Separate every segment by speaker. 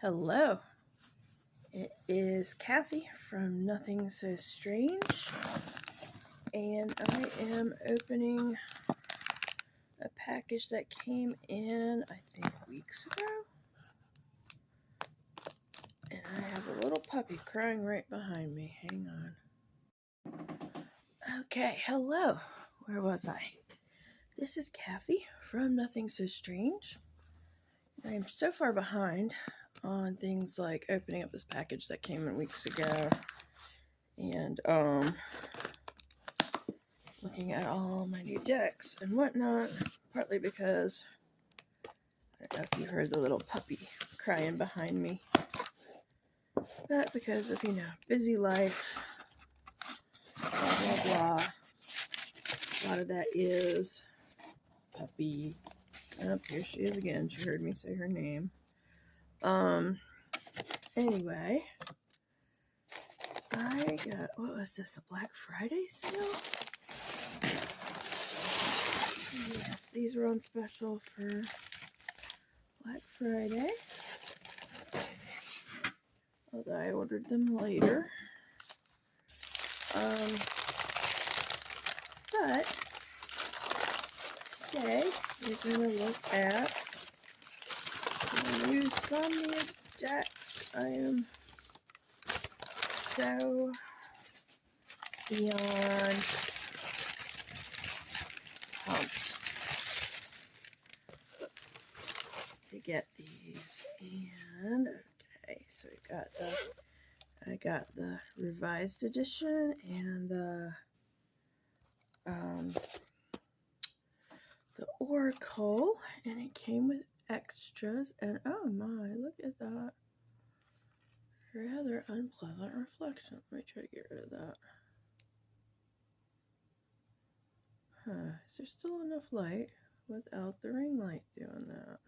Speaker 1: Hello, it is Kathy from Nothing So Strange, and I am opening a package that came in, I think, weeks ago. And I have a little puppy crying right behind me. Hang on. Okay, hello. Where was I? This is Kathy from Nothing So Strange. I am so far behind on things like opening up this package that came in weeks ago and looking at all my new decks and whatnot, partly because I don't know if you heard the little puppy crying behind me, but because of, busy life, blah blah blah. A lot of that is puppy. Oh, here she is again. She heard me say her name. Anyway, I got, what was this, a Black Friday sale? Yes, these were on special for Black Friday. Although I ordered them later. But today we're going to look at the new Somnia decks. I am so beyond pumped to get these. And okay, so I got the revised edition and the Oracle, and it came with extras, and oh my, look at that rather unpleasant reflection. Let me try to get rid of that. Is there still enough light without the ring light doing that?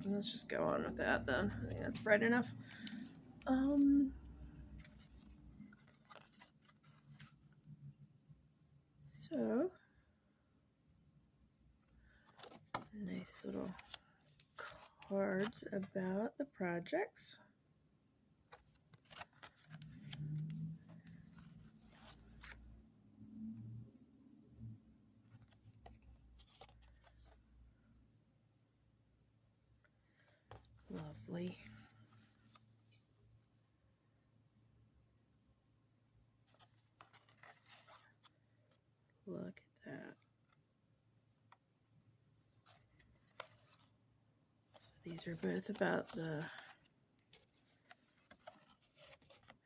Speaker 1: Let's just go on with that then. I think that's bright enough. So nice little cards about the projects. Lovely. Look at that. These are both about the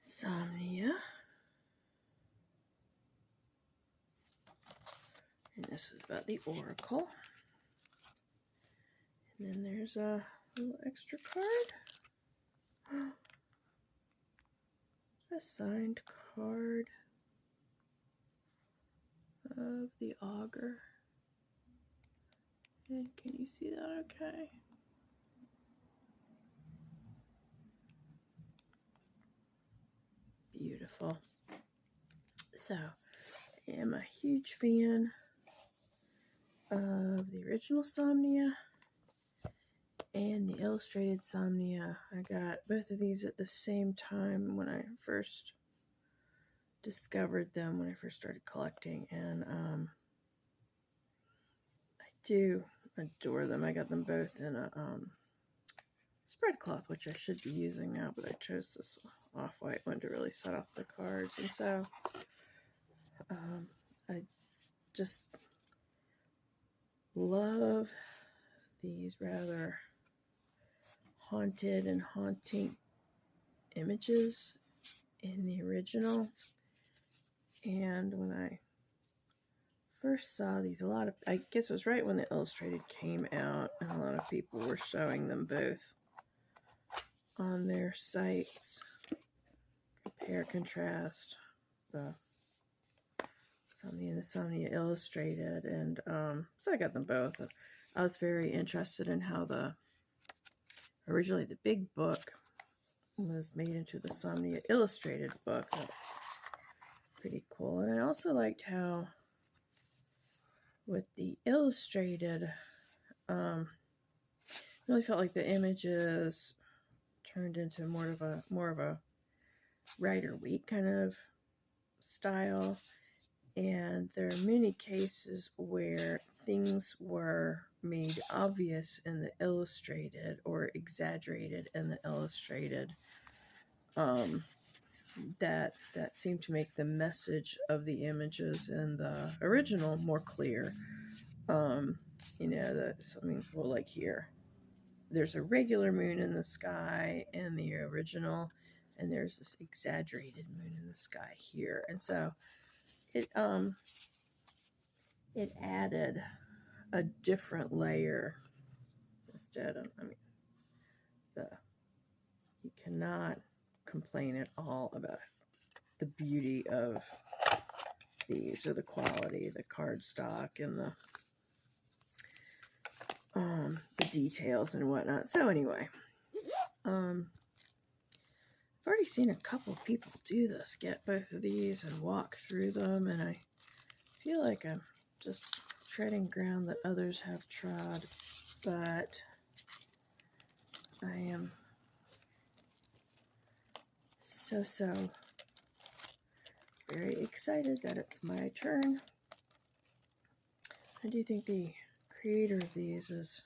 Speaker 1: Somnia. And this is about the Oracle. And then there's a little extra card. A signed card of the Augur. And can you see that okay? Beautiful. So, I am a huge fan of the original Somnia and the illustrated Somnia. I got both of these at the same time when I first discovered them, when I first started collecting, and I do adore them. I got them both in a spread cloth, which I should be using now, but I chose this off-white one to really set off the cards, and so I just love these rather haunted and haunting images in the original. And when I first saw these, I guess it was right when the illustrated came out, and a lot of people were showing them both on their sites. Compare, contrast the Somnia and the Somnia illustrated, and so I got them both. I was very interested in how originally the big book was made into the Somnia Illustrated book. That was pretty cool. And I also liked how with the illustrated, really felt like the images turned into more of a Rider-Waite kind of style. And there are many cases where things were made obvious in the illustrated or exaggerated in the illustrated, that seemed to make the message of the images in the original more clear. You know, something, well, like here, there's a regular moon in the sky in the original, and there's this exaggerated moon in the sky here. And so it added a different layer instead of, I mean, you cannot complain at all about the beauty of these, or the quality, the cardstock, and the details and whatnot. So anyway, I've already seen a couple people do this, get both of these and walk through them, and I feel like I'm just treading ground that others have trod, but I am so very excited that it's my turn. I do think the creator of these is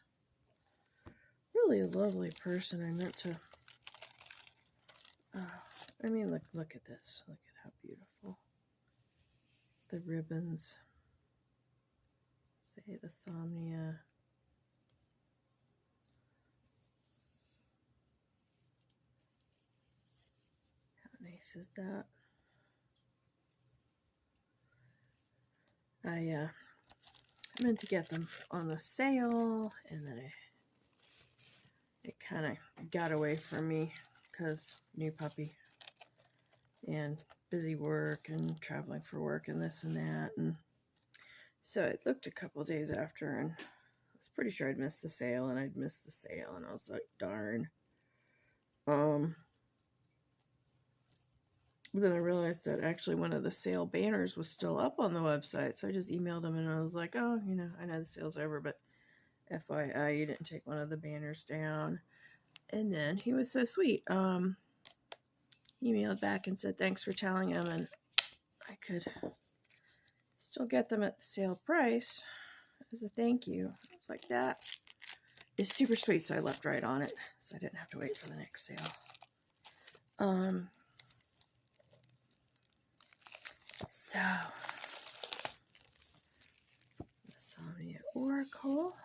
Speaker 1: really a lovely person. I meant to, I mean, look at this. Look at how beautiful the ribbons say the Somnia. How nice is that? I meant to get them on the sale, and then it kind of got away from me because new puppy and busy work and traveling for work and this and that. And so I looked a couple of days after, and I was pretty sure I'd missed the sale, and I'd missed the sale, and I was like, darn. But then I realized that actually one of the sale banners was still up on the website, so I just emailed him, and I was like, oh, you know, I know the sale's over, but FYI, you didn't take one of the banners down. And then he was so sweet. He emailed back and said thanks for telling him, and I could still get them at the sale price as a thank you. I was like, that is super sweet, so I left right on it, so I didn't have to wait for the next sale. So, the Somnia Oracle.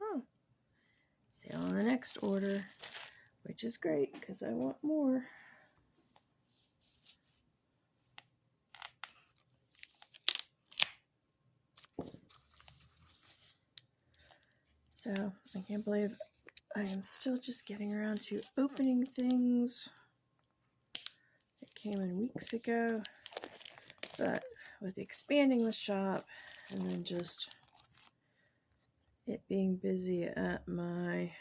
Speaker 1: Oh, sale on the next order, which is great because I want more. So, I can't believe I am still just getting around to opening things. It came in weeks ago, but with expanding the shop and then just it being busy at my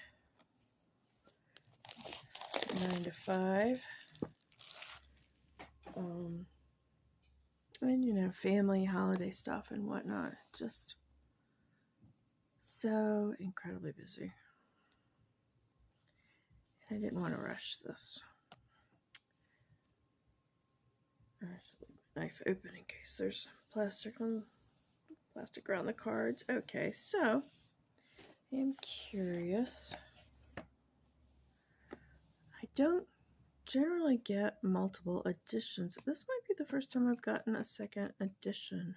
Speaker 1: 9 to 5, and you know, family, holiday stuff and whatnot, just so incredibly busy. I didn't want to rush this. I should leave my knife open in case there's plastic around the cards. Okay, so I am curious. I don't generally get multiple editions. This might be the first time I've gotten a second edition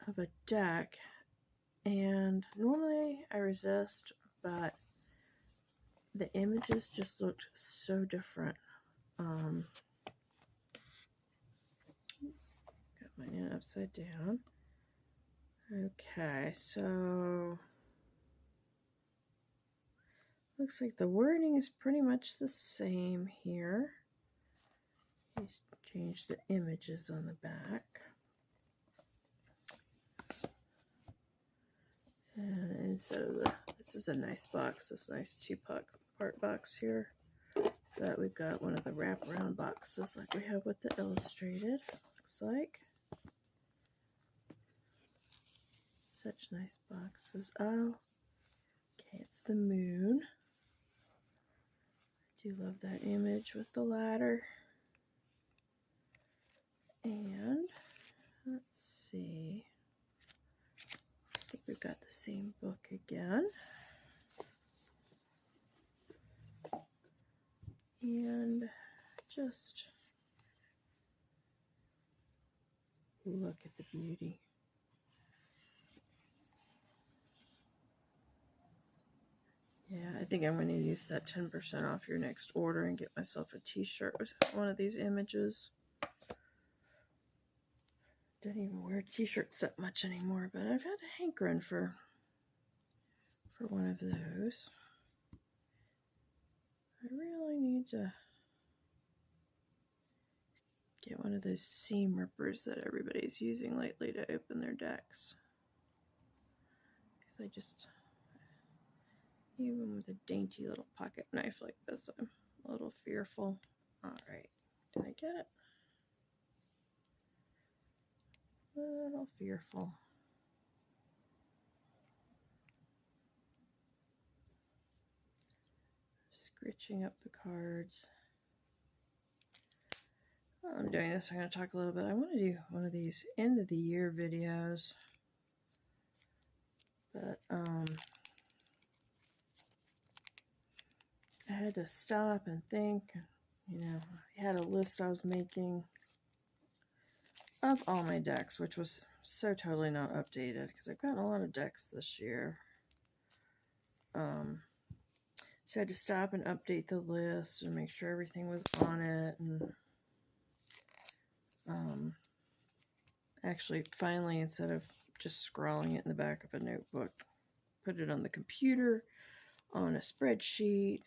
Speaker 1: of a deck, and normally I resist, but the images just looked so different. Got mine upside down. Okay, so looks like the wording is pretty much the same here. Just change the images on the back. And instead of this is a nice box, this nice two-part box here. But we've got one of the wraparound boxes like we have with the illustrated. Looks like. Such nice boxes. Oh, okay, it's the moon. I do love that image with the ladder. And let's see. I think we've got the same book again. And just look at the beauty. Yeah, I think I'm going to use that 10% off your next order and get myself a t-shirt with one of these images. Don't even wear t-shirts that much anymore, but I've had a hankering for one of those. I really need to get one of those seam rippers that everybody's using lately to open their decks. Because I just, even with a dainty little pocket knife like this, I'm a little fearful. Alright, did I get it? A little fearful. Scritching up the cards. While I'm doing this, I'm going to talk a little bit. I want to do one of these end of the year videos. But, I had to stop and think. You know, I had a list I was making of all my decks, which was so totally not updated because I've gotten a lot of decks this year. So I had to stop and update the list and make sure everything was on it. And actually, finally, instead of just scrawling it in the back of a notebook, put it on the computer, on a spreadsheet,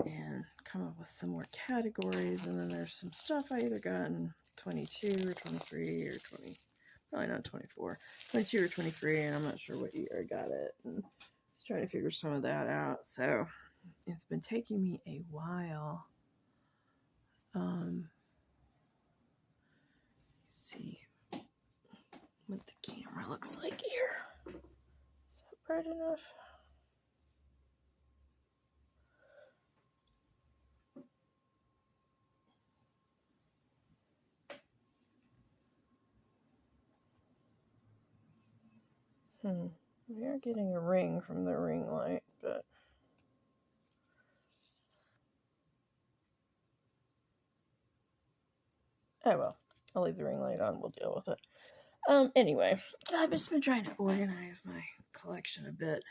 Speaker 1: and come up with some more categories. And then there's some stuff I either got in 22 or 23 or 20, probably not 24, 22 or 23, and I'm not sure what year I got it. And I was trying to figure some of that out. So it's been taking me a while. Let's see what the camera looks like here. Is that bright enough? We are getting a ring from the ring light, but oh well. I'll leave the ring light on. We'll deal with it. Anyway, so I've just been trying to organize my collection a bit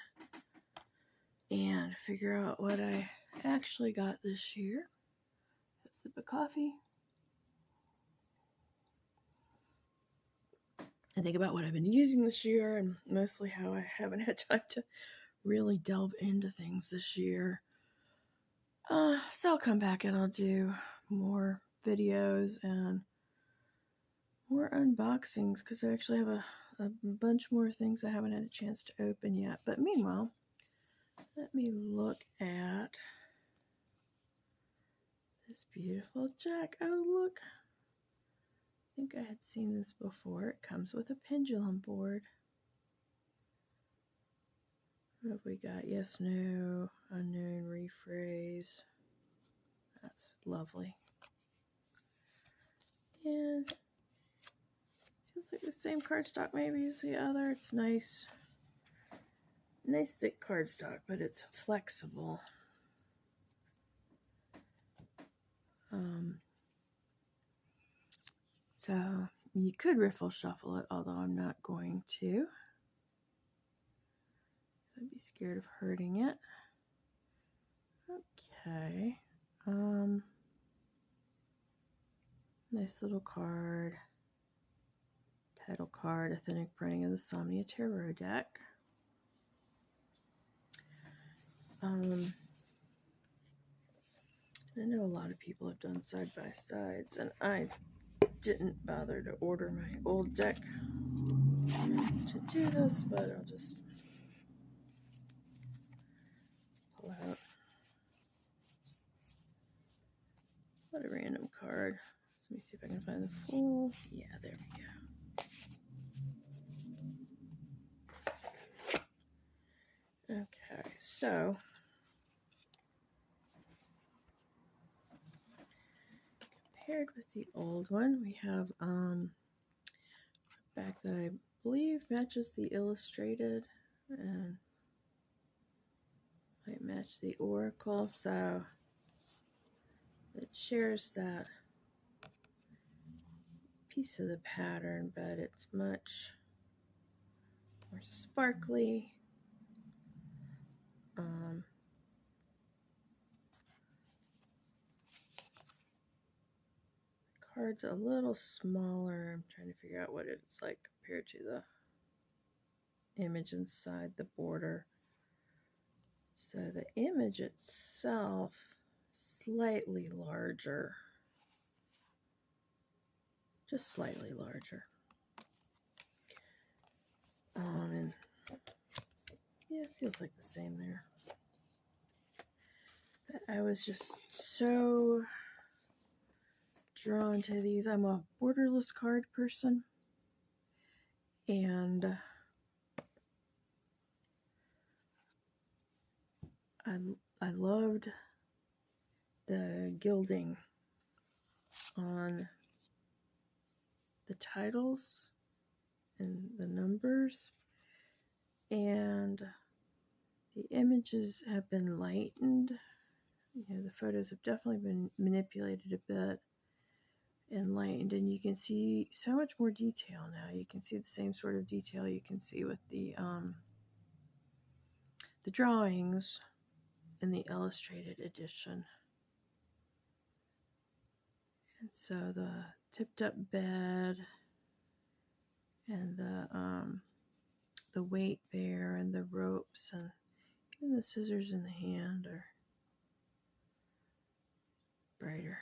Speaker 1: and figure out what I actually got this year. Have a sip of coffee. I think about what I've been using this year and mostly how I haven't had time to really delve into things this year. So I'll come back and I'll do more videos and more unboxings because I actually have a bunch more things I haven't had a chance to open yet. But meanwhile, let me look at this beautiful deck. Oh, look. I think I had seen this before. It comes with a pendulum board. What have we got? Yes, no, unknown, rephrase. That's lovely. And feels like the same cardstock maybe as the other. It's nice. Nice thick cardstock, but it's flexible. So you could riffle shuffle it, although I'm not going to. I'd be scared of hurting it. Okay. Nice little card. Title card, authentic printing of the Somnia Tarot deck. I know a lot of people have done side-by-sides, and I didn't bother to order my old deck to do this, but I'll just What a random card. So let me see if I can find the full. Yeah, there we go. Okay, so compared with the old one, we have a back that I believe matches the illustrated and might match the Oracle, so it shares that piece of the pattern, but it's much more sparkly. Card's a little smaller. I'm trying to figure out what it's like compared to the image inside the border. So the image itself, slightly larger. Just slightly larger. And yeah, it feels like the same there. But I was just so drawn to these. I'm a borderless card person, and I loved the gilding on the titles and the numbers, and the images have been lightened. You know, the photos have definitely been manipulated a bit and lightened, and you can see so much more detail now. You can see the same sort of detail you can see with the drawings in the illustrated edition. And so the tipped up bed and the weight there and the ropes and even the scissors in the hand are brighter.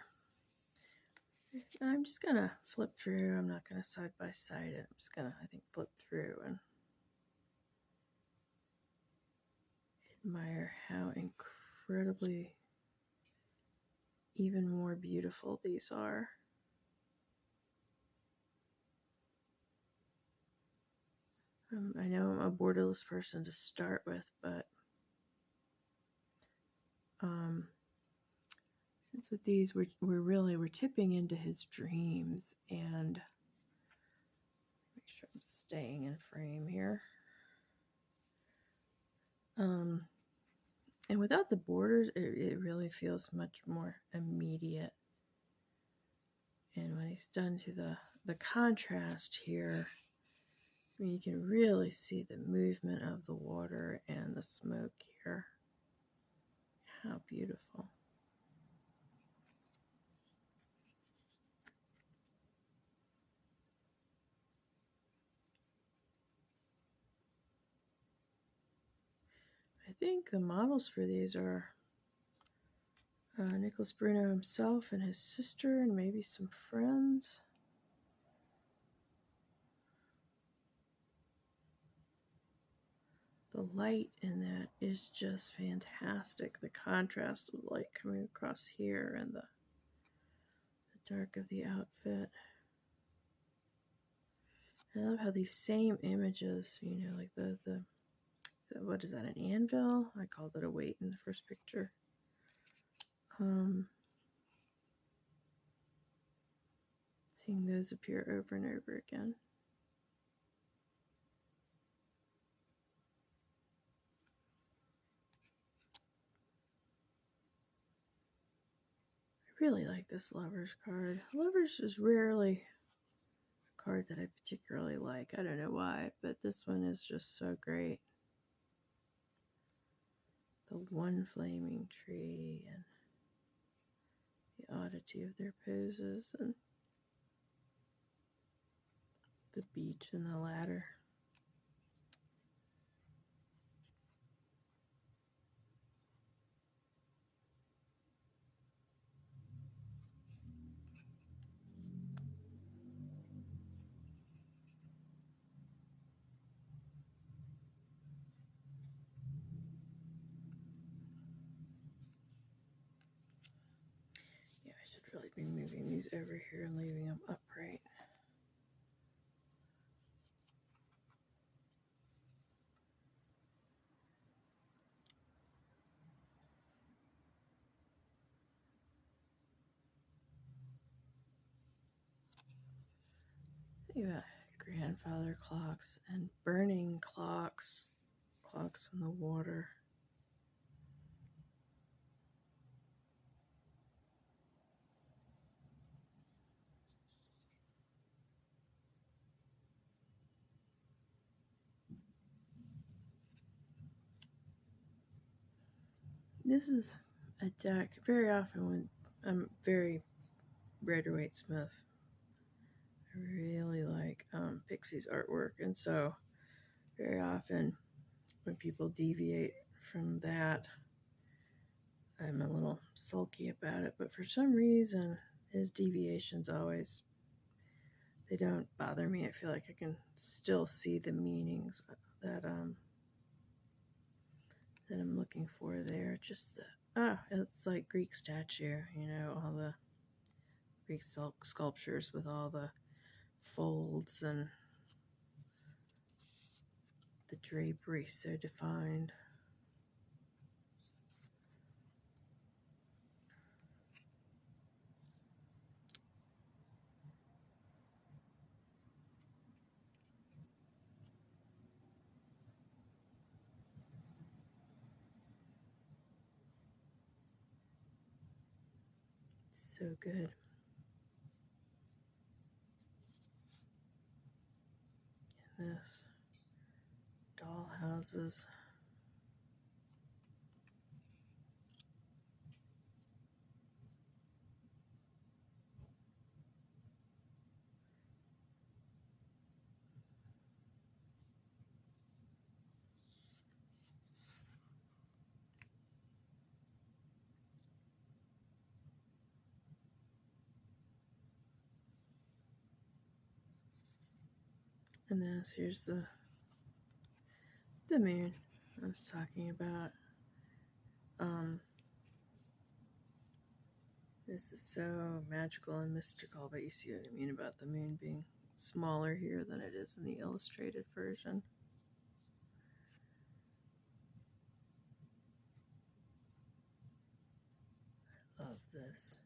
Speaker 1: I'm just gonna flip through. I'm not gonna side by side it. I'm just gonna, I think, flip through and admire how incredibly even more beautiful these are. I know I'm a borderless person to start with, but since with these we're tipping into his dreams, and make sure I'm staying in frame here. And without the borders, it really feels much more immediate. And when he's done to the contrast here, I mean, you can really see the movement of the water and the smoke here. How beautiful. I think the models for these are Nicholas Bruno himself and his sister and maybe some friends. The light in that is just fantastic. The contrast of light coming across here and the dark of the outfit. I love how these same images, you know, like so what is that, an anvil? I called it a weight in the first picture. Seeing those appear over and over again. I really like this Lovers card. Lovers is rarely a card that I particularly like. I don't know why, but this one is just so great. The one flaming tree and the oddity of their poses and the beach and the ladder. Yeah, I should really be moving these over here and leaving them upright. Think about grandfather clocks and burning clocks, clocks in the water. This is a deck very often when I'm very Rider-Waite Smith. I really like Pixie's artwork, and so very often when people deviate from that, I'm a little sulky about it, but for some reason his deviations always, they don't bother me. I feel like I can still see the meanings that that I'm looking for there. Just the it's like Greek statue, you know, all the Greek sculptures with all the folds and the drapery so defined. So good. And this doll houses. And this, here's the moon I was talking about. This is so magical and mystical, but you see what I mean about the moon being smaller here than it is in the illustrated version. I love this.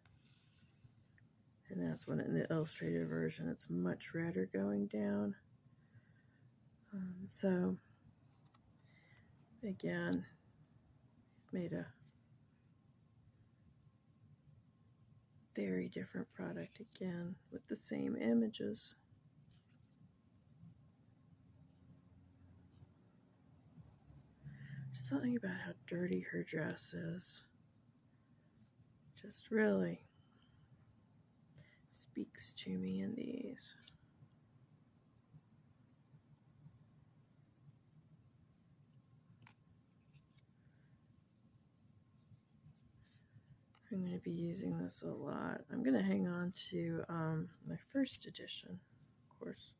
Speaker 1: And that's when in the illustrated version it's much redder going down. So again, he's made a very different product again with the same images. Something about how dirty her dress is just really speaks to me in these. I'm going to be using this a lot. I'm going to hang on to my first edition, of course.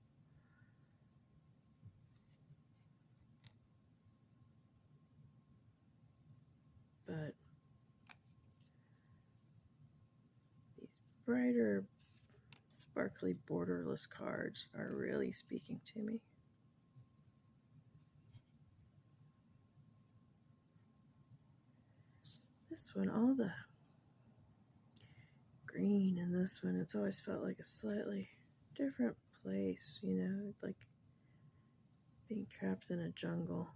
Speaker 1: But these brighter, sparkly, borderless cards are really speaking to me. This one, all the green in this one, it's always felt like a slightly different place, you know, it's like being trapped in a jungle.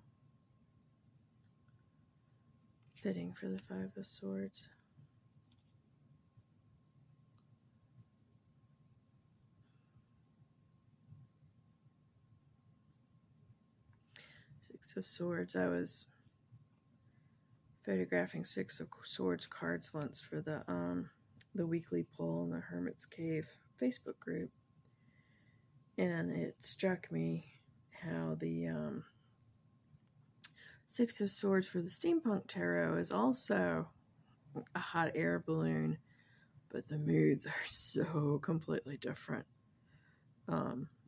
Speaker 1: Fitting for the Five of Swords. Six of Swords. I was photographing Six of Swords cards once for the weekly poll in the Hermit's Cave Facebook group, and it struck me how the Six of Swords for the Steampunk Tarot is also a hot air balloon, but the moods are so completely different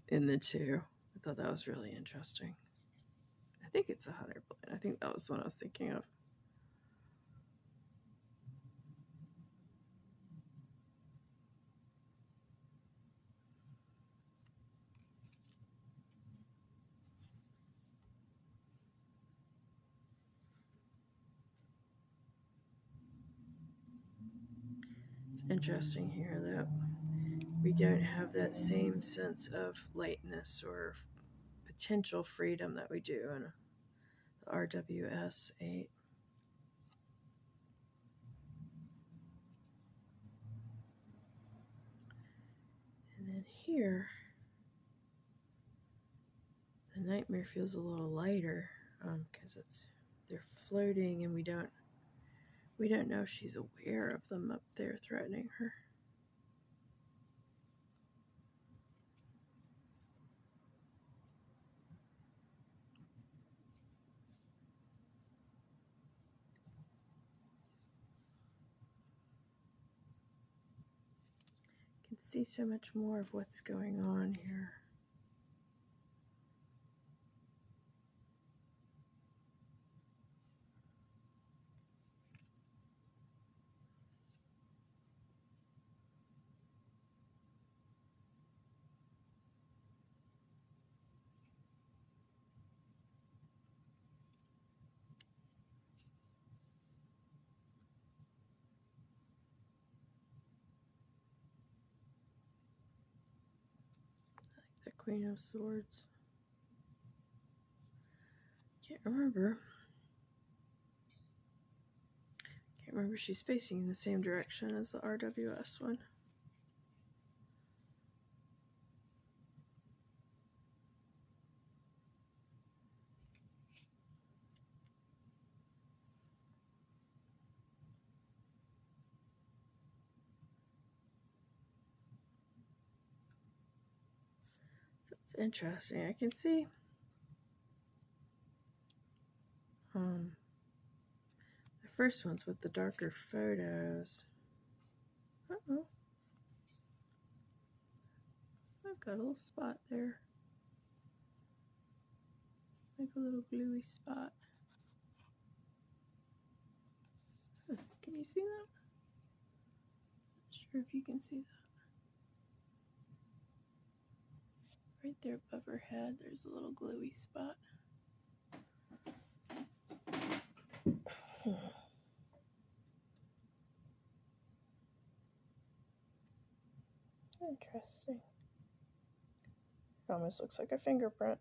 Speaker 1: in the two. I thought that was really interesting. I think it's a hot air balloon. I think that was the one I was thinking of. interesting here that we don't have that same sense of lightness or potential freedom that we do in the RWS 8. And then here, the nightmare feels a little lighter because they're floating, and we don't know if she's aware of them up there threatening her. You can see so much more of what's going on here. The Queen of Swords. Can't remember. Can't remember if she's facing in the same direction as the RWS one. So it's interesting. I can see the first one's with the darker photos. Uh-oh. I've got a little spot there. Like a little gluey spot. Huh. Can you see that? Not sure if you can see that. Right there above her head, there's a little gluey spot. Interesting. It almost looks like a fingerprint.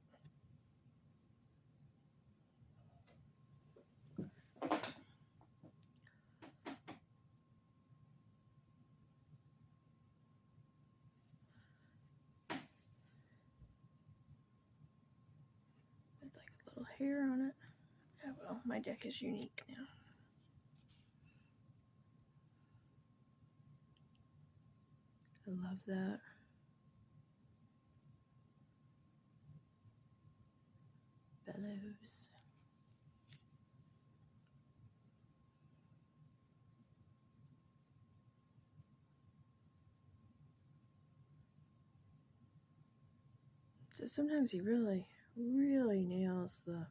Speaker 1: With like a little hair on it. Oh well, my deck is unique now. I love that. Bellows. So sometimes he really nails the,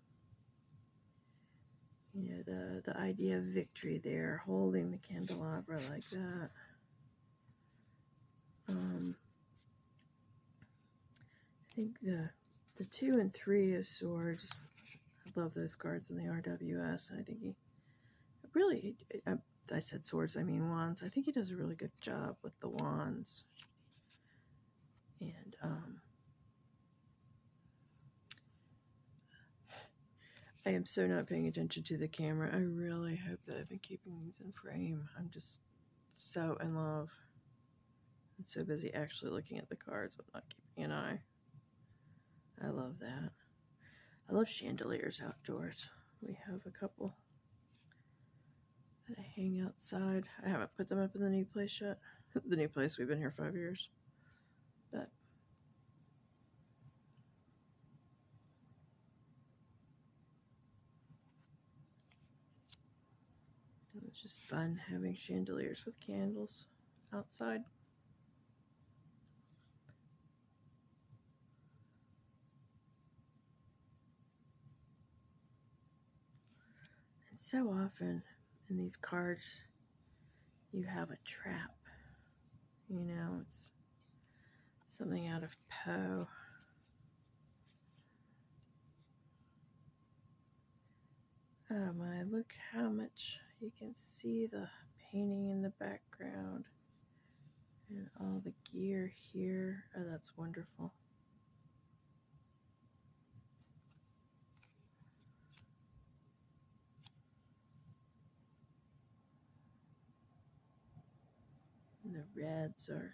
Speaker 1: you know, the idea of victory there, holding the candelabra like that. I think the 2 and 3 of Swords, I love those cards in the RWS, and I think he really, I said swords, I mean wands. I think he does a really good job with the wands. And I am so not paying attention to the camera. I really hope that I've been keeping these in frame. I'm just so in love. I'm so busy actually looking at the cards. I'm not keeping an eye. I love that. I love chandeliers outdoors. We have a couple that I hang outside. I haven't put them up in the new place yet. The new place, we've been here 5 years. But it's just fun having chandeliers with candles outside. And so often in these cards, you have a trap. You know, it's something out of Poe. Oh my, look how much you can see the painting in the background. And all the gear here. Oh, that's wonderful. And the reds are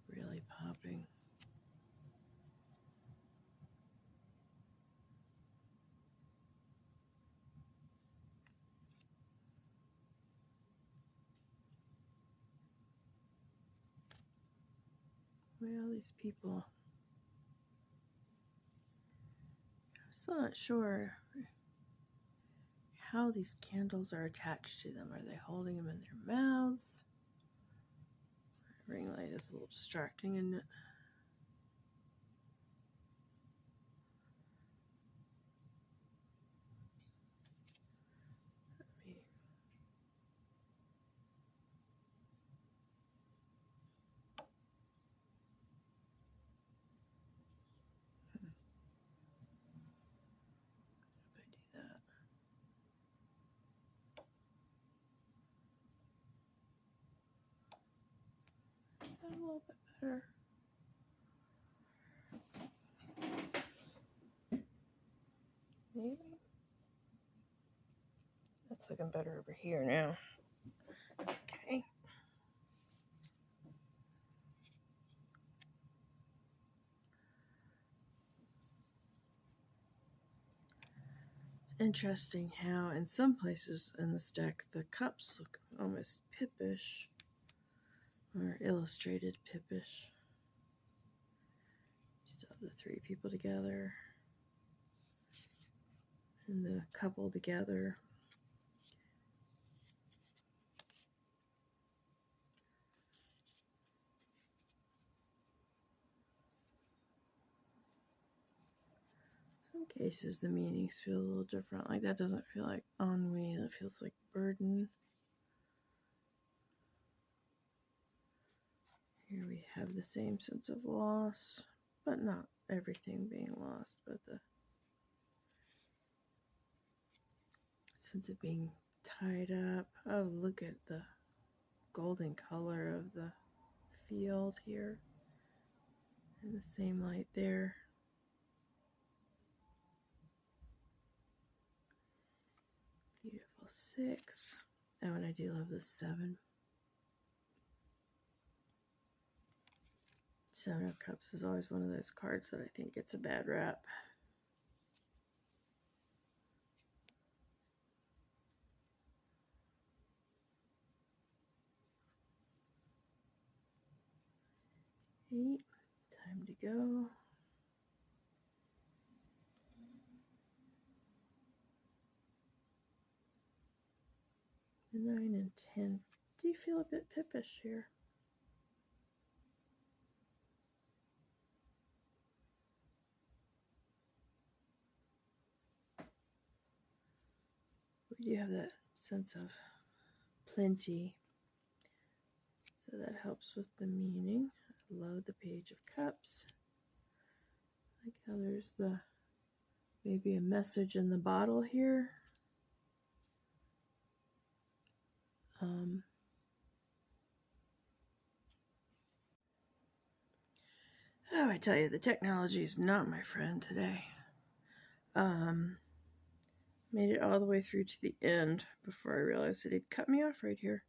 Speaker 1: really popping. Well, these people, I'm still not sure how these candles are attached to them. Are they holding them in their mouths? Ring light is a little distracting, isn't it? If I do that. A little bit better. Maybe. That's looking better over here now. Okay. It's interesting how in some places in this deck the cups look almost pippish or illustrated pippish. Just have the three people together and the couple together. Some cases the meanings feel a little different. Like that doesn't feel like ennui, that feels like burden. Here we have the same sense of loss, but not everything being lost, but the sense of being tied up. Oh, look at the golden color of the field here. And the same light there. Beautiful 6. Oh, and I do love the 7. 7 of Cups is always one of those cards that I think gets a bad rap. Eight. Time to go. The 9 and 10. Do you feel a bit pippish here? We do have that sense of plenty, so that helps with the meaning. I love the Page of Cups. I like how there's the maybe a message in the bottle here. Oh, I tell you, the technology is not my friend today. Made it all the way through to the end before I realized that he'd cut me off right here.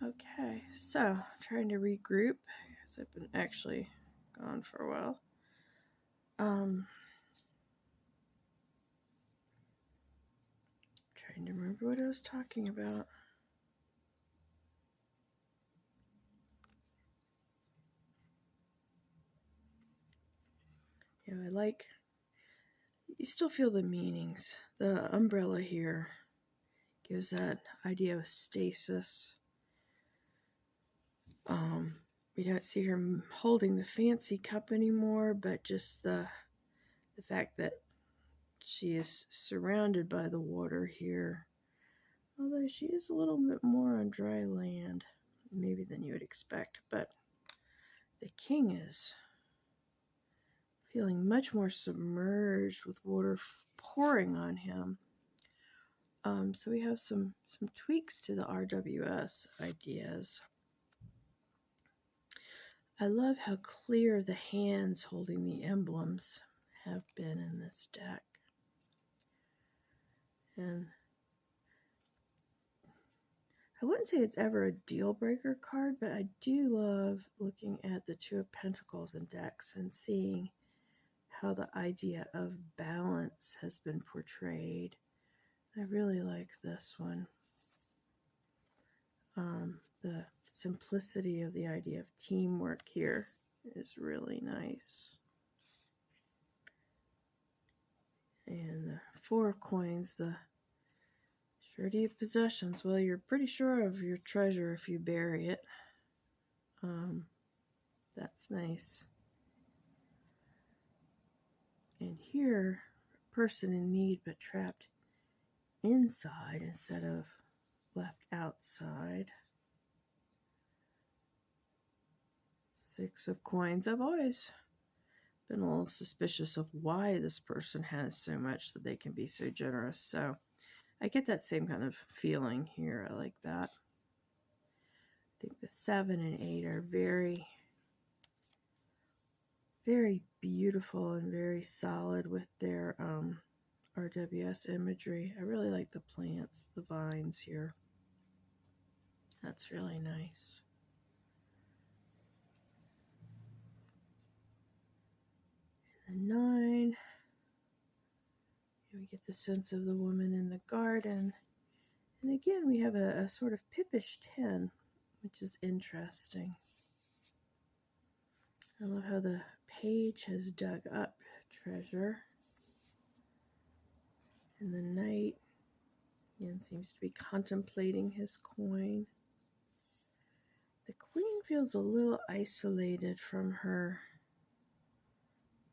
Speaker 1: Okay, so trying to regroup because I've been actually gone for a while. Trying to remember what I was talking about. Yeah, I like, you still feel the meanings. The umbrella here gives that idea of stasis. We don't see her holding the fancy cup anymore, but just the fact that she is surrounded by the water here. Although she is a little bit more on dry land, maybe than you would expect. But the king is feeling much more submerged with water pouring on him. So we have some tweaks to the RWS ideas. I love how clear the hands holding the emblems have been in this deck. And I wouldn't say it's ever a deal breaker card, but I do love looking at the Two of Pentacles in decks and seeing how the idea of balance has been portrayed. I really like this one. The simplicity of the idea of teamwork here is really nice. And the Four of Coins, the surety of possessions. Well, you're pretty sure of your treasure if you bury it. That's nice. And here, a person in need but trapped inside instead of left outside. Six of Coins. I've always been a little suspicious of why this person has so much that they can be so generous. So I get that same kind of feeling here. I like that. I think the 7 and 8 are very, very beautiful and very solid with their RWS imagery. I really like the plants, the vines here. That's really nice. And the 9, we get the sense of the woman in the garden. And again, we have a sort of pippish 10, which is interesting. I love how the page has dug up treasure. And the knight, again, seems to be contemplating his coin. The queen feels a little isolated from her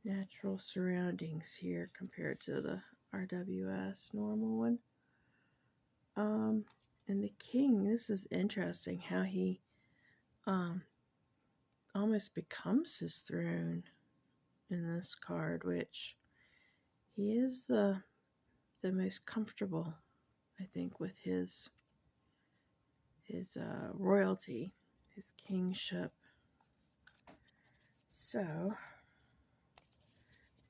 Speaker 1: natural surroundings here compared to the RWS normal one. And the king, this is interesting how he almost becomes his throne in this card, which he is the most comfortable, I think, with his royalty, his kingship. So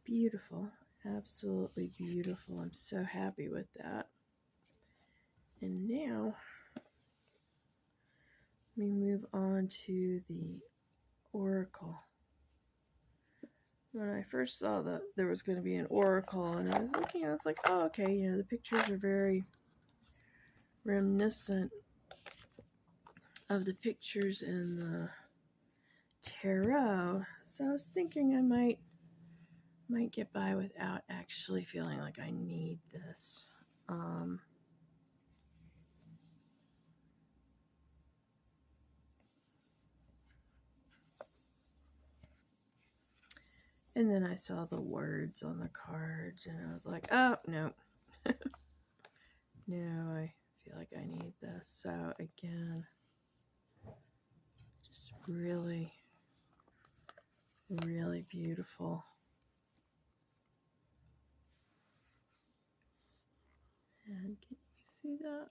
Speaker 1: beautiful, absolutely beautiful. I'm so happy with that. And now we move on to the Oracle. When I first saw that there was going to be an Oracle, and I was looking, I was like, oh, okay, you know, the pictures are very reminiscent of the pictures in the Tarot. So I was thinking I might get by without actually feeling like I need this. And then I saw the words on the cards, and I was like, oh, no. No, I feel like I need this. So again, just really, really beautiful. And can you see that?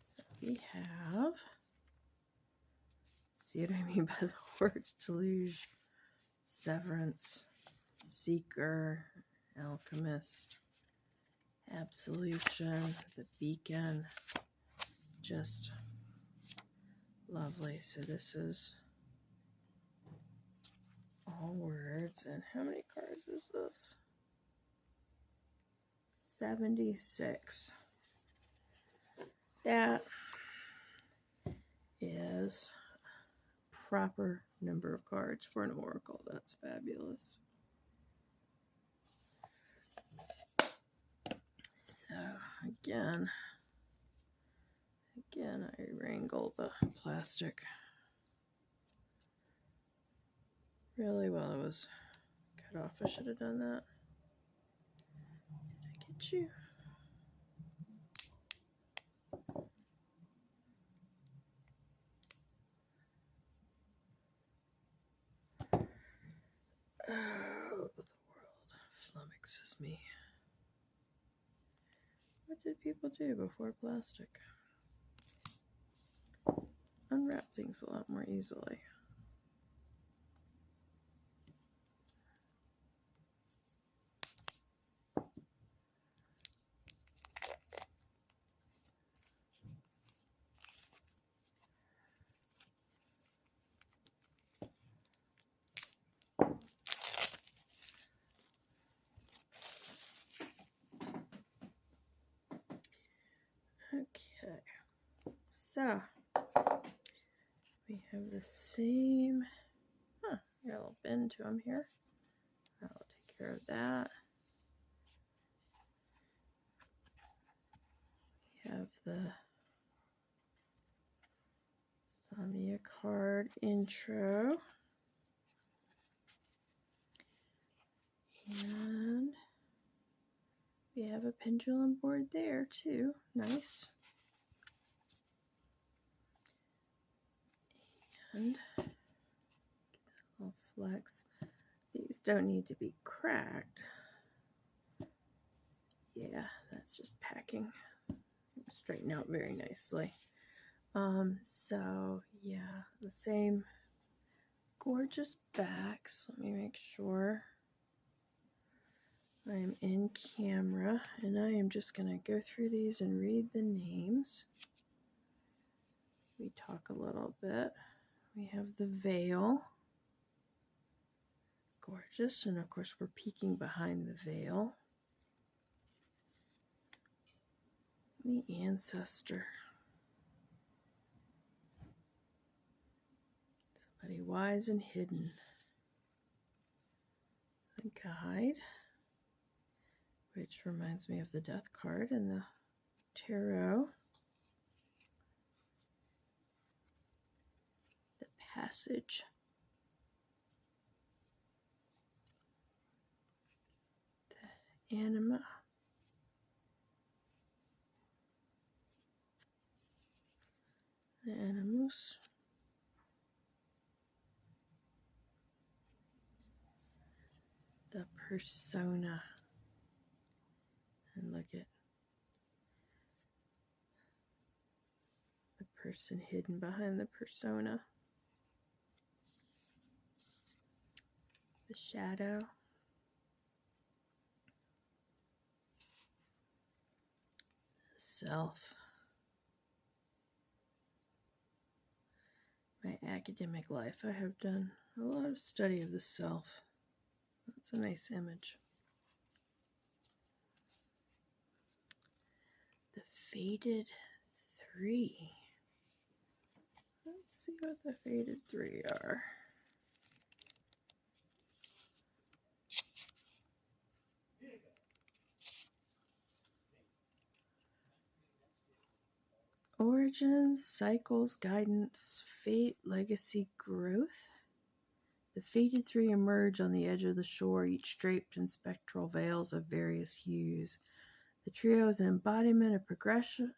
Speaker 1: So we have, see what I mean by the words? Deluge, Severance, Seeker, Alchemist, Absolution, the Beacon. Just lovely. So this is all words. And how many cards is this? 76. That is a proper number of cards for an oracle. That's fabulous. So again, I wrangle the plastic really well. It was cut off. I should have done that. Did I get you? flummoxes me. What did people do before plastic? Unwrap things a lot more easily. Okay, so we have the same, got a little bend to them here. I'll take care of that. We have the Somnia card intro. And we have a pendulum board there too. Nice. And get that little flex. These don't need to be cracked. Yeah, that's just packing. Straighten out very nicely. So yeah, the same gorgeous backs. Let me make sure I am in camera, and I am just going to go through these and read the names. We talk a little bit. We have the veil. Gorgeous, and of course we're peeking behind the veil. The ancestor. Somebody wise and hidden. The guide, which reminds me of the death card in the tarot. The passage. The anima. The animus. The persona. And look at the person hidden behind the persona. The shadow. The self. My academic life, I have done a lot of study of the self. That's a nice image. The Faded Three. Let's see what the Faded Three are. Origins, cycles, guidance, fate, legacy, growth. The Faded Three emerge on the edge of the shore, each draped in spectral veils of various hues. The trio is an embodiment of progression,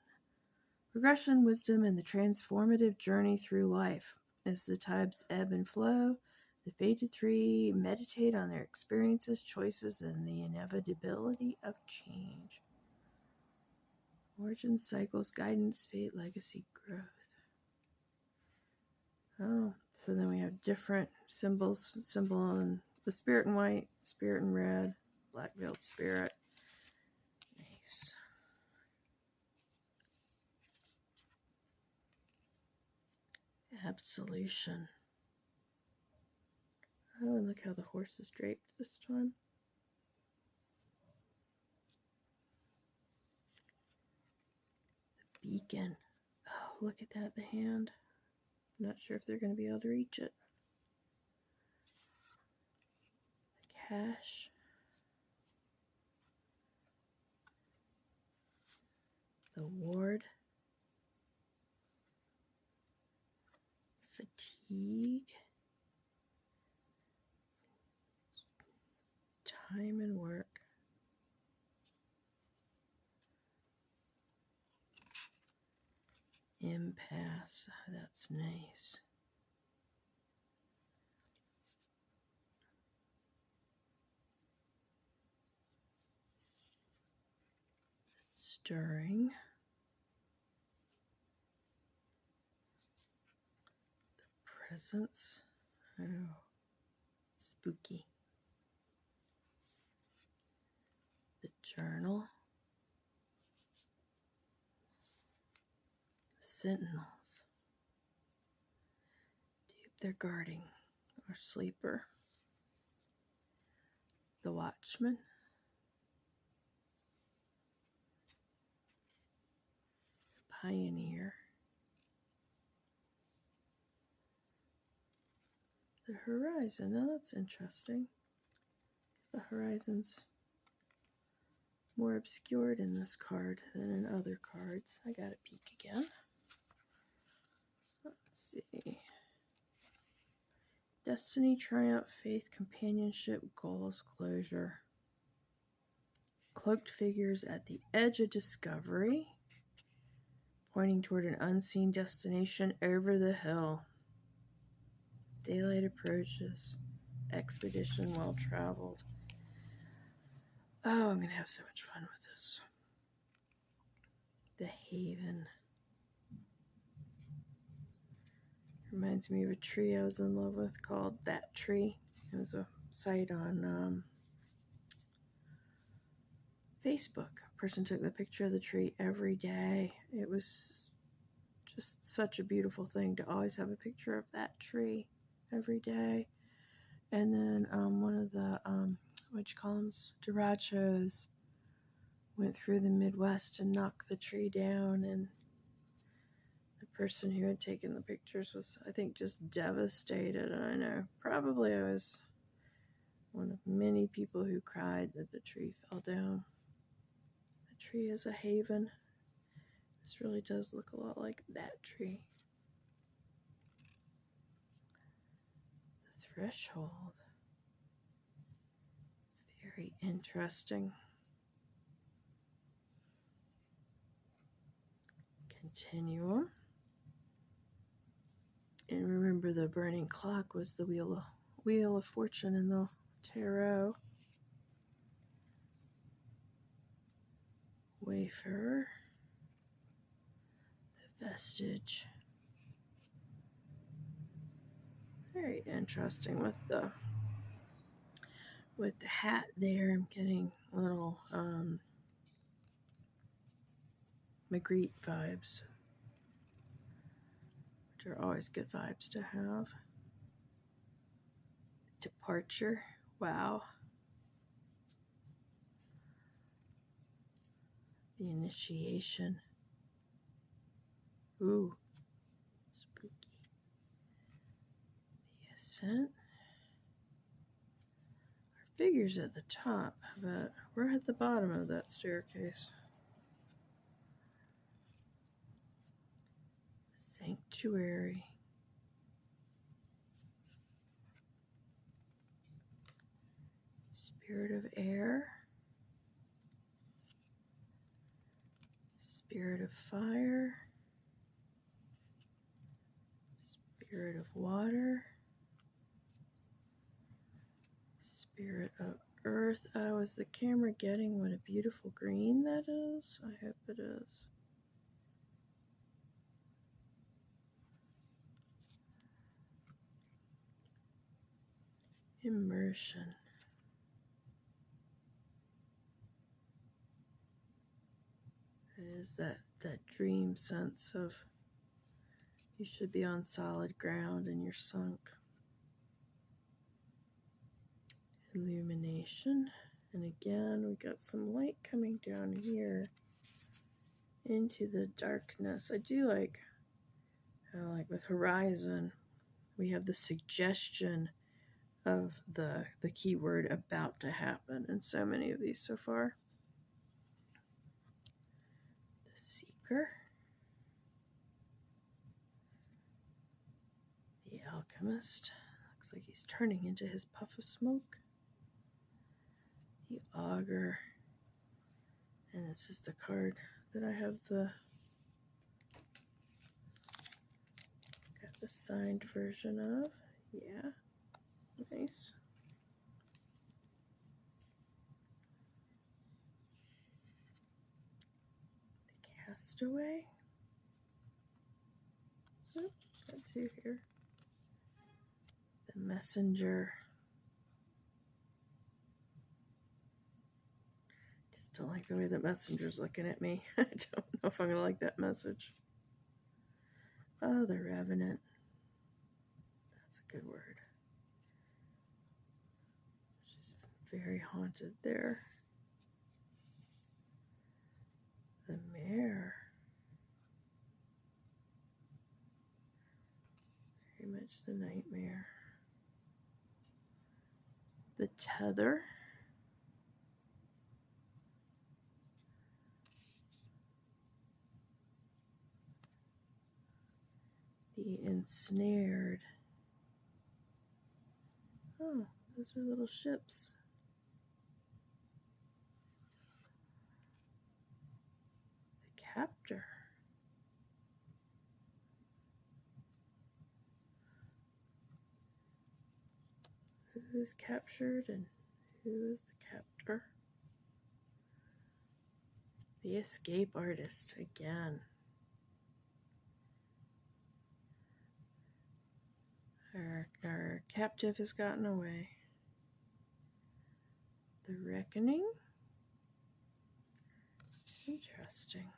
Speaker 1: wisdom, and the transformative journey through life. As the tides ebb and flow, the Faded Three meditate on their experiences, choices, and the inevitability of change. Origin, cycles, guidance, fate, legacy, growth. Oh, so then we have different symbols. Symbol in the spirit in white, spirit in red, black veiled spirit. Nice. Absolution. Oh, and look how the horse is draped this time. The beacon. Oh, look at that, the hand. I'm not sure if they're going to be able to reach it. The cache. The ward. Fatigue. Time and work. Impasse. That's nice. stirring. The presence. Oh, spooky. The journal. The sentinels. Deep they're guarding our sleeper. The watchman. The pioneer. The horizon. Now that's interesting. The horizon's more obscured in this card than in other cards. I gotta peek again. Let's see. Destiny, triumph, faith, companionship, goals, closure. Cloaked figures at the edge of discovery, pointing toward an unseen destination over the hill. Daylight approaches. Expedition well traveled. Oh, I'm going to have so much fun with this. The Haven. Reminds me of a tree I was in love with called That Tree. It was a site on Facebook. A person took the picture of the tree every day. It was just such a beautiful thing to always have a picture of that tree every day. And then one of the, derachos went through the Midwest and knocked the tree down, and the person who had taken the pictures was, I think, just devastated. And I know probably I was one of many people who cried that the tree fell down. The tree is a haven. This really does look a lot like that tree. The threshold. Very interesting. Continuum. And remember, the burning clock was the wheel of fortune in the tarot. Wayfarer. The vestige. Very interesting with the hat there. I'm getting little Magritte vibes, which are always good vibes to have. Departure. Wow. The initiation. Ooh, spooky. The ascent. Our figure's at the top, but we're at the bottom of that staircase. Sanctuary. Spirit of air. Spirit of fire. Spirit of water. Spirit of earth. Oh, is the camera getting what a beautiful green that is? I hope it is. Immersion. It is that dream sense of you should be on solid ground and you're sunk. Illumination. And again, we got some light coming down here into the darkness. I do like with Horizon, we have the suggestion of the keyword about to happen in so many of these so far. The Seeker. The Alchemist. Looks like he's turning into his puff of smoke. The Augur. And this is the card that I have got the signed version of. Yeah. Nice. Castaway. Oh, got two here. The Messenger. Just don't like the way the messenger's looking at me. I don't know if I'm going to like that message. Oh, the Revenant. That's a good word. She's very haunted there. The Mare. Very much the Nightmare. The Tether. The Ensnared. Oh, those are little ships. The Captor. Who is captured and who is the captor? The Escape Artist again. Our captive has gotten away. The Reckoning. Interesting.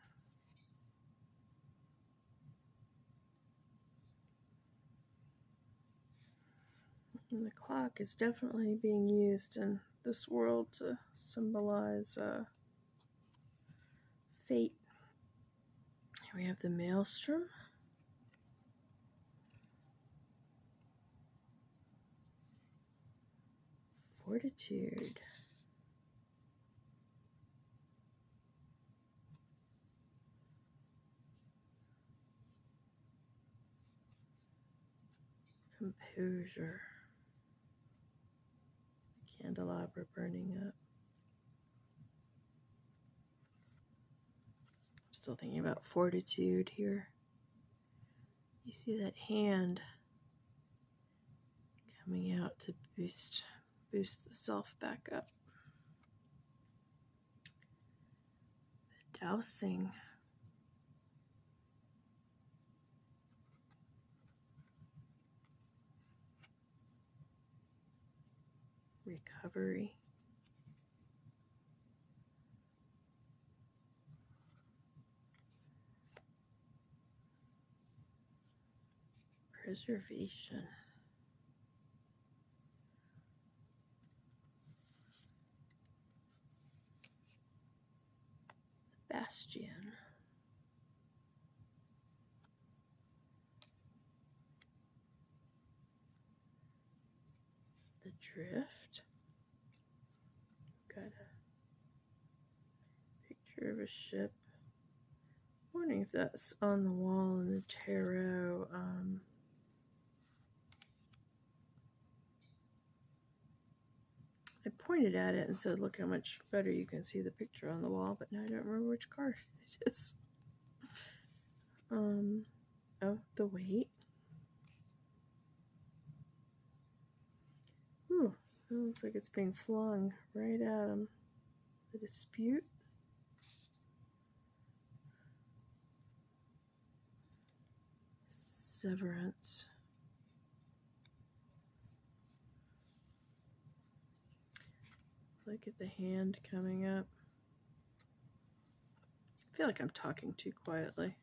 Speaker 1: And the clock is definitely being used in this world to symbolize fate. Here we have the Maelstrom. Fortitude. Composure. Candelabra burning up. I'm still thinking about fortitude here. You see that hand coming out to boost the self back up. The Dowsing. Recovery. Preservation. Bastion. The Drift. Got a picture of a ship. I'm wondering if that's on the wall in the tarot. I pointed at it and said, look how much better you can see the picture on the wall, but now I don't remember which card it is. Oh, the Weight. Ooh, it looks like it's being flung right at him. The Dispute. Severance. Look at the hand coming up. I feel like I'm talking too quietly.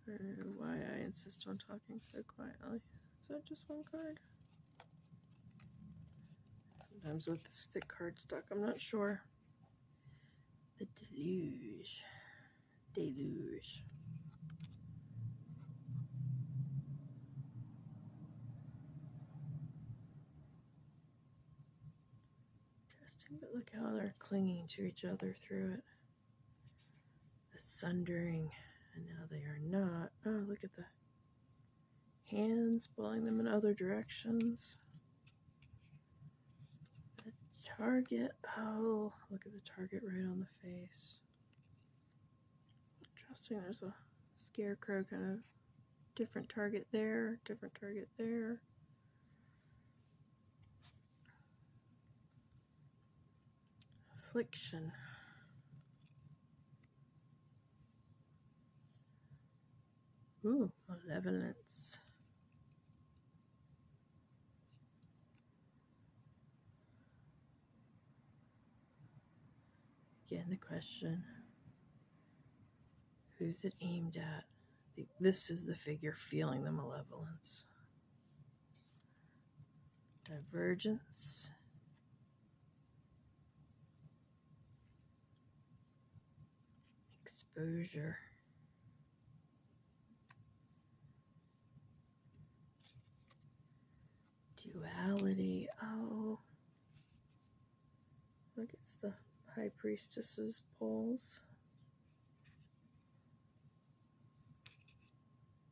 Speaker 1: I don't know why I insist on talking so quietly. Is that just one card? Sometimes with the stick card stuck, I'm not sure. The Deluge. Deluge. Interesting, but look how they're clinging to each other through it. The Sundering, and now they are not. Oh, look at the hands pulling them in other directions. The Target. Oh, look at the target right on the face. Interesting, there's a scarecrow kind of different target there, different target there. Affliction. Ooh, malevolence. Again, the question, who's it aimed at? This is the figure feeling the malevolence. Divergence. Exposure. Duality. Oh. Look, it's the High Priestess's poles.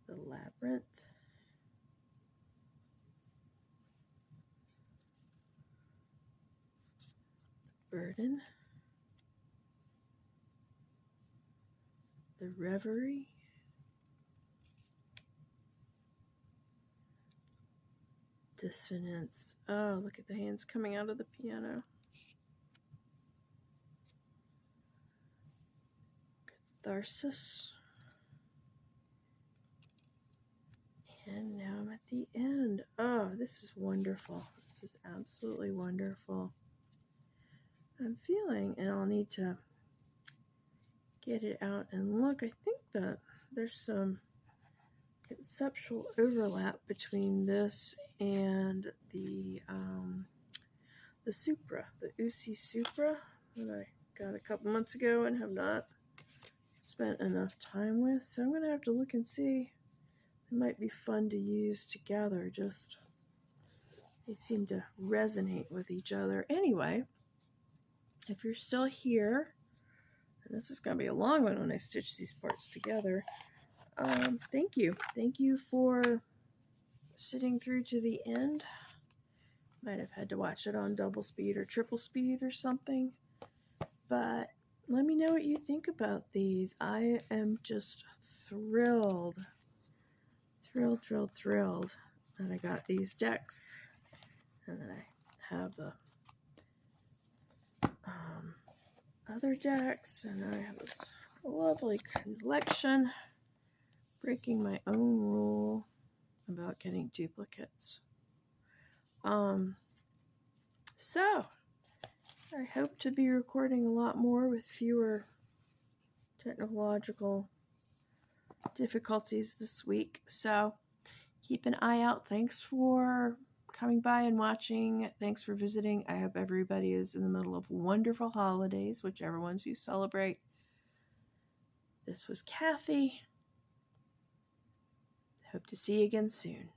Speaker 1: The Labyrinth. Burden. The Reverie. Dissonance. Oh, look at the hands coming out of the piano. Catharsis. And now I'm at the end. Oh, this is wonderful. This is absolutely wonderful. I'm feeling, and I'll need to get it out and look. I think that there's some conceptual overlap between this and the Supra, the Usi Supra that I got a couple months ago and have not spent enough time with. So I'm going to have to look and see. It might be fun to use together. Just, they seem to resonate with each other. Anyway, if you're still here, and this is going to be a long one when I stitch these parts together, thank you. Thank you for sitting through to the end. Might have had to watch it on double speed or triple speed or something. But let me know what you think about these. I am just thrilled that I got these decks, and that I have the other decks, and I have this lovely collection. Breaking my own rule about getting duplicates. So I hope to be recording a lot more with fewer technological difficulties this week. So keep an eye out. Thanks for coming by and watching. Thanks for visiting. I hope everybody is in the middle of wonderful holidays, whichever ones you celebrate. This was Kathy. Hope to see you again soon.